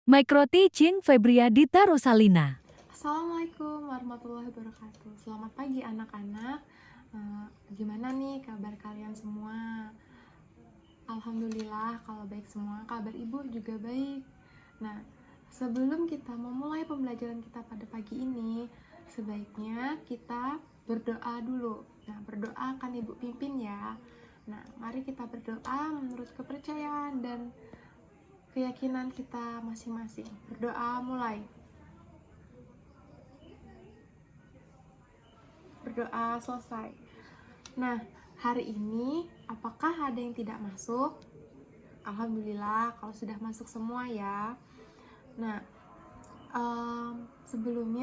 Micro Teaching Febriadita Rosalina. Assalamualaikum warahmatullahi wabarakatuh. Selamat pagi anak-anak. Gimana nih kabar kalian semua? Alhamdulillah kalau baik semua. Kabar ibu juga baik. Nah, sebelum kita memulai pembelajaran kita pada pagi ini, sebaiknya kita berdoa dulu. Nah, berdoa akan ibu pimpin ya. Nah, mari kita berdoa menurut kepercayaan dan keyakinan kita masing-masing. Berdoa mulai. Berdoa selesai. Nah, hari ini apakah ada yang tidak masuk? Alhamdulillah kalau sudah masuk semua ya. Nah, sebelum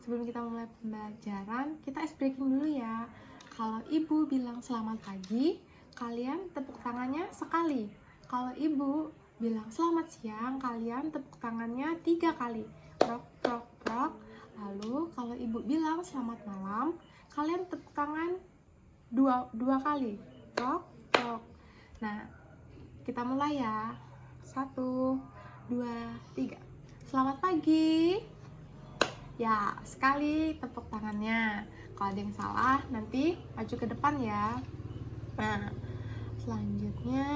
kita mulai pembelajaran, kita ice breaking dulu ya. Kalau ibu bilang selamat pagi, kalian tepuk tangannya sekali. Kalau ibu bilang selamat siang, kalian tepuk tangannya 3 kali. Prok, prok, prok. Lalu kalau ibu bilang selamat malam, kalian tepuk tangan dua kali. Prok, prok. Nah, kita mulai ya. 1, 2, 3. Selamat pagi. Ya, sekali tepuk tangannya. Kalau ada yang salah, nanti maju ke depan ya. Nah, selanjutnya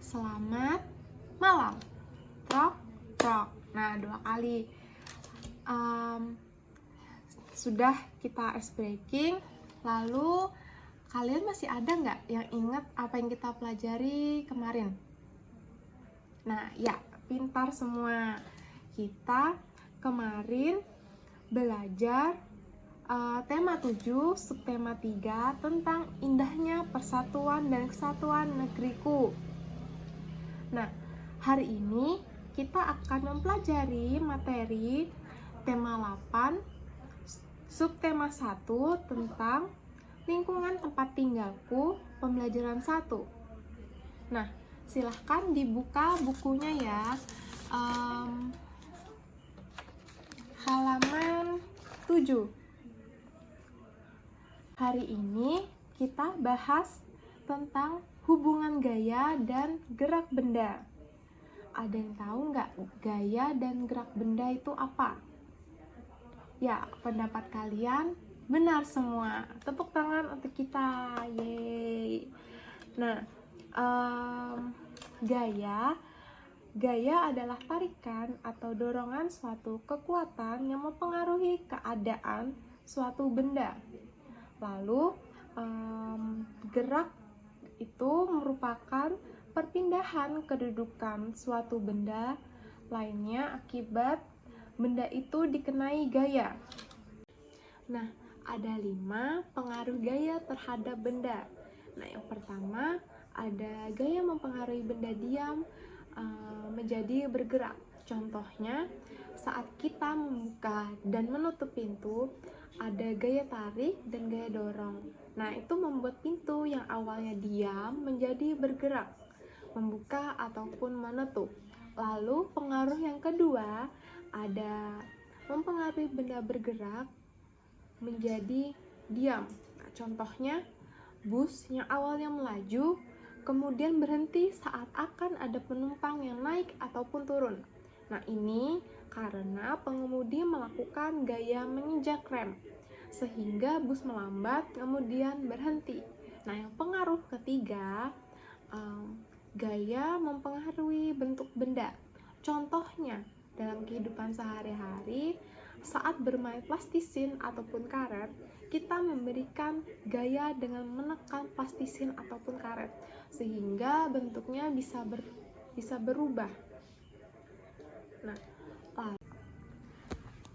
selamat malam. Prok, prok. Nah, 2 kali. Sudah kita ice breaking. Lalu kalian masih ada nggak yang ingat apa yang kita pelajari kemarin? Nah, ya, pintar semua. Kita kemarin belajar tema 7, subtema 3 tentang indahnya persatuan dan kesatuan negeriku. Nah, hari ini kita akan mempelajari materi tema 8, subtema 1 tentang lingkungan tempat tinggalku, pembelajaran 1. Nah, silahkan dibuka bukunya ya. Halaman 7. Hari ini kita bahas tentang hubungan gaya dan gerak benda. Ada yang tahu nggak gaya dan gerak benda itu apa? Ya, pendapat kalian benar semua. Tepuk tangan untuk kita. Yeay. Nah, Gaya adalah tarikan atau dorongan suatu kekuatan yang mempengaruhi keadaan suatu benda. Lalu, gerak itu merupakan perpindahan kedudukan suatu benda lainnya akibat benda itu dikenai gaya. Nah, ada 5 pengaruh gaya terhadap benda. Nah, yang pertama ada gaya mempengaruhi benda diam menjadi bergerak. Contohnya, saat kita membuka dan menutup pintu, ada gaya tarik dan gaya dorong. Nah, itu membuat pintu yang awalnya diam menjadi bergerak, membuka ataupun menutup. Lalu, pengaruh yang kedua ada mempengaruhi benda bergerak menjadi diam. Nah, contohnya, bus yang awalnya melaju kemudian berhenti saat akan ada penumpang yang naik ataupun turun. Nah, ini karena pengemudi melakukan gaya menginjak rem sehingga bus melambat kemudian berhenti. Nah, yang pengaruh ketiga, gaya mempengaruhi bentuk benda. Contohnya, dalam kehidupan sehari-hari, saat bermain plastisin ataupun karet, kita memberikan gaya dengan menekan plastisin ataupun karet sehingga bentuknya bisa berubah.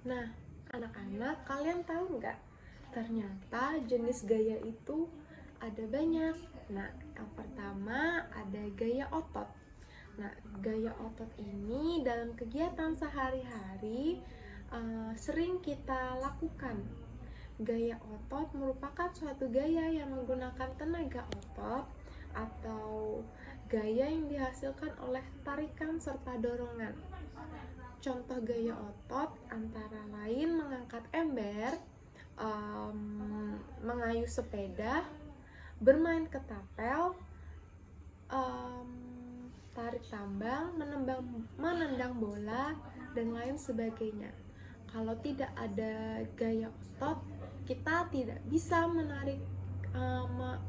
Nah, anak-anak, kalian tahu nggak? Ternyata jenis gaya itu ada banyak. Nah, yang pertama ada gaya otot. Nah, gaya otot ini dalam kegiatan sehari-hari sering kita lakukan. Gaya otot merupakan suatu gaya yang menggunakan tenaga otot atau gaya yang dihasilkan oleh tarikan serta dorongan. Contoh gaya otot antara lain mengangkat ember, mengayuh sepeda, bermain ketapel, menarik tambang, menendang bola, dan lain sebagainya. Kalau tidak ada gaya otot, kita tidak bisa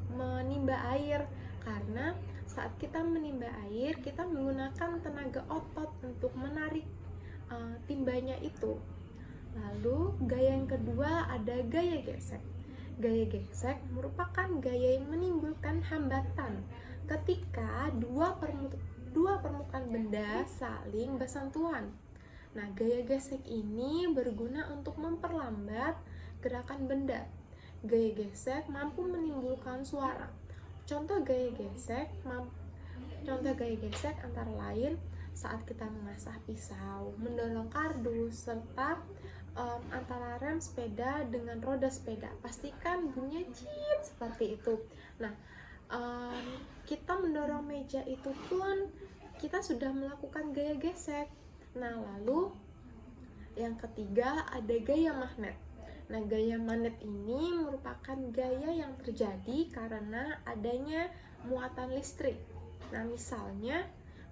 menimba air, karena saat kita menimba air, kita menggunakan tenaga otot untuk menarik timbanya itu. Lalu gaya yang kedua ada gaya gesek. Gaya gesek merupakan gaya yang menimbulkan hambatan ketika dua permukaan benda saling bersentuhan. Nah, gaya gesek ini berguna untuk memperlambat gerakan benda. Gaya gesek mampu menimbulkan suara. Contoh gaya gesek antara lain saat kita mengasah pisau, mendorong kardus, serta antara rem sepeda dengan roda sepeda. Pastikan bunyinya cit seperti itu. Nah, kita mendorong meja itu pun kita sudah melakukan gaya gesek. Nah, lalu yang ketiga ada gaya magnet. Nah, gaya magnet ini merupakan gaya yang terjadi karena adanya muatan listrik. Nah, misalnya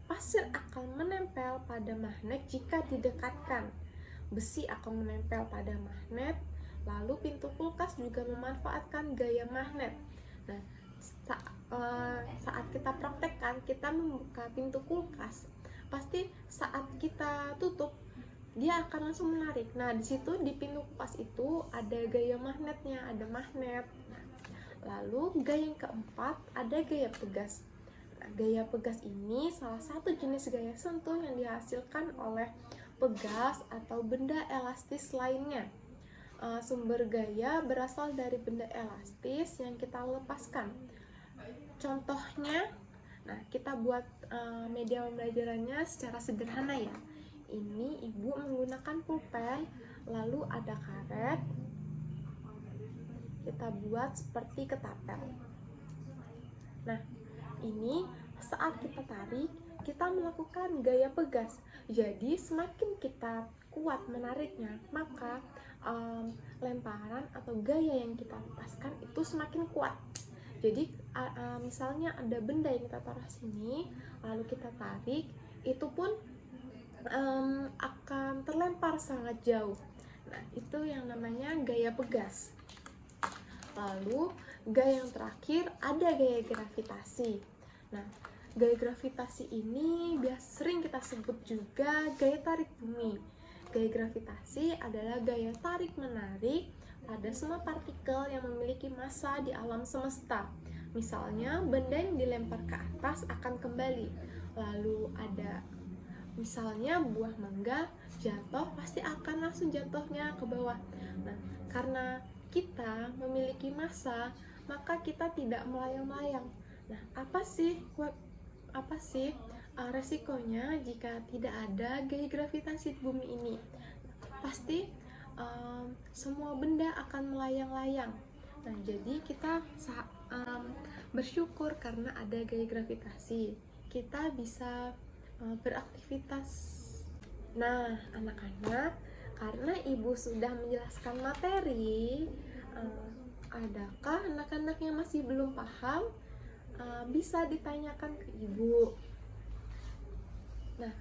pasir akan menempel pada magnet jika didekatkan. Besi akan menempel pada magnet. Lalu pintu kulkas juga memanfaatkan gaya magnet. Nah, saat kita praktekkan, kita membuka pintu kulkas, pasti saat kita tutup dia akan langsung menarik. Nah, di situ di pintu kulkas itu ada gaya magnetnya, ada magnet. Nah, lalu gaya yang keempat ada gaya pegas. Nah, gaya pegas ini salah satu jenis gaya sentuh yang dihasilkan oleh pegas atau benda elastis lainnya. Sumber gaya berasal dari benda elastis yang kita lepaskan. Contohnya, nah kita buat media pembelajarannya secara sederhana ya. Ini ibu menggunakan pulpen, lalu ada karet. Kita buat seperti ketapel. Nah, ini saat kita tarik, kita melakukan gaya pegas. Jadi semakin kita kuat menariknya, maka lemparan atau gaya yang kita lepaskan itu semakin kuat. Jadi misalnya ada benda yang kita taruh sini, lalu kita tarik, itu pun akan terlempar sangat jauh. Nah, itu yang namanya gaya pegas. Lalu gaya yang terakhir ada gaya gravitasi. Nah, gaya gravitasi ini sering kita sebut juga gaya tarik bumi. Gaya gravitasi adalah gaya tarik-menarik pada semua partikel yang memiliki massa di alam semesta. Misalnya, benda yang dilempar ke atas akan kembali. Lalu ada misalnya buah mangga jatuh, pasti akan langsung jatuhnya ke bawah. Nah, karena kita memiliki massa, maka kita tidak melayang-layang. Nah, apa sih resikonya jika tidak ada gaya gravitasi di bumi ini? Pasti semua benda akan melayang-layang. Nah, jadi kita bersyukur karena ada gaya gravitasi. Kita bisa beraktivitas. Nah, anak-anak, karena ibu sudah menjelaskan materi, adakah anak-anak yang masih belum paham? Bisa ditanyakan ke ibu. Nah,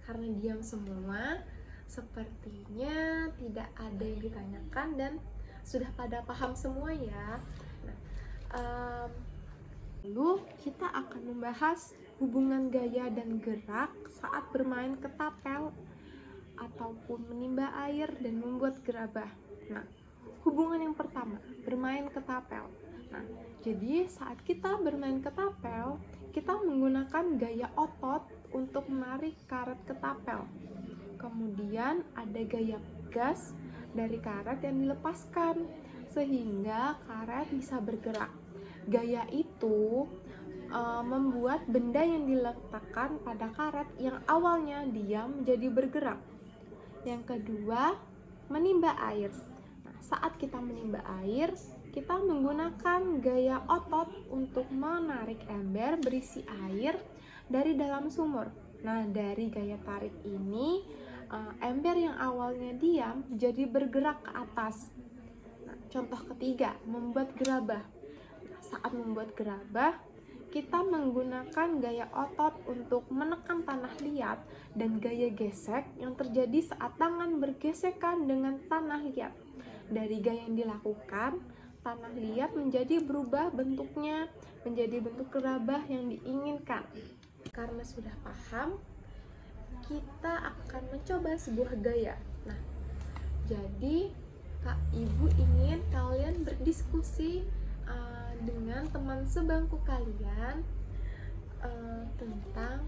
karena diam semua, sepertinya tidak ada yang ditanyakan dan sudah pada paham semua ya. Nah, lalu kita akan membahas hubungan gaya dan gerak saat bermain ketapel ataupun menimba air dan membuat gerabah. Nah, hubungan yang pertama, bermain ketapel. Nah, jadi saat kita bermain ketapel, kita menggunakan gaya otot untuk menarik karet ketapel. Kemudian ada gaya pegas dari karet yang dilepaskan sehingga karet bisa bergerak. Gaya itu membuat benda yang diletakkan pada karet yang awalnya diam menjadi bergerak. Yang kedua, menimba air. Nah, saat kita menimba air, kita menggunakan gaya otot untuk menarik ember berisi air dari dalam sumur. Nah, dari gaya tarik ini, ember yang awalnya diam jadi bergerak ke atas. Nah, contoh ketiga, membuat gerabah. Nah, saat membuat gerabah, kita menggunakan gaya otot untuk menekan tanah liat dan gaya gesek yang terjadi saat tangan bergesekan dengan tanah liat. Dari gaya yang dilakukan, tanah liat menjadi berubah bentuknya menjadi bentuk gerabah yang diinginkan. Karena sudah paham, kita akan mencoba sebuah gaya. Nah, jadi Kak Ibu ingin kalian berdiskusi dengan teman sebangku kalian tentang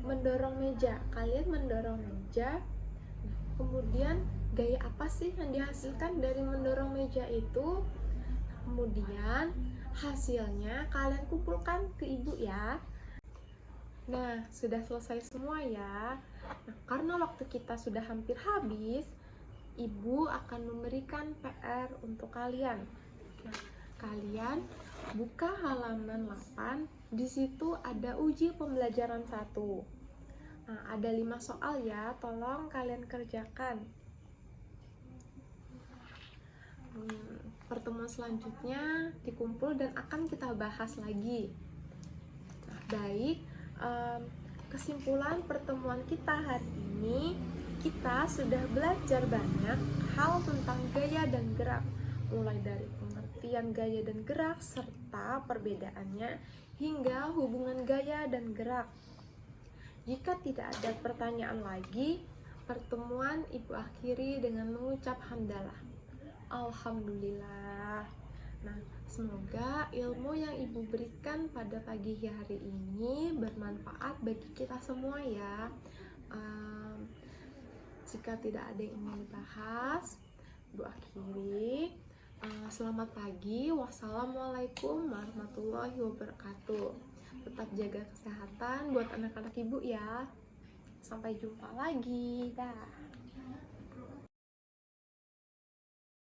mendorong meja. Kalian mendorong meja, kemudian gaya apa sih yang dihasilkan dari mendorong meja itu? Kemudian hasilnya kalian kumpulkan ke ibu ya. Nah, sudah selesai semua ya. Nah, karena waktu kita sudah hampir habis, ibu akan memberikan PR untuk kalian. Nah, kalian buka halaman 8, di situ ada uji pembelajaran 1. Nah, ada 5 soal ya, tolong kalian kerjakan. Pertemuan selanjutnya dikumpul dan akan kita bahas lagi. Nah, baik, kesimpulan pertemuan kita hari ini, kita sudah belajar banyak hal tentang gaya dan gerak, mulai dari pengertian gaya dan gerak serta perbedaannya hingga hubungan gaya dan gerak. Jika tidak ada pertanyaan lagi, pertemuan ibu akhiri dengan mengucap hamdalah. Alhamdulillah. Nah, semoga ilmu yang ibu berikan pada pagi hari ini bermanfaat bagi kita semua ya. Jika tidak ada yang ingin dibahas, ibu akhiri. Selamat pagi. Wassalamualaikum warahmatullahi wabarakatuh. Tetap jaga kesehatan buat anak-anak ibu ya. Sampai jumpa lagi. Dah.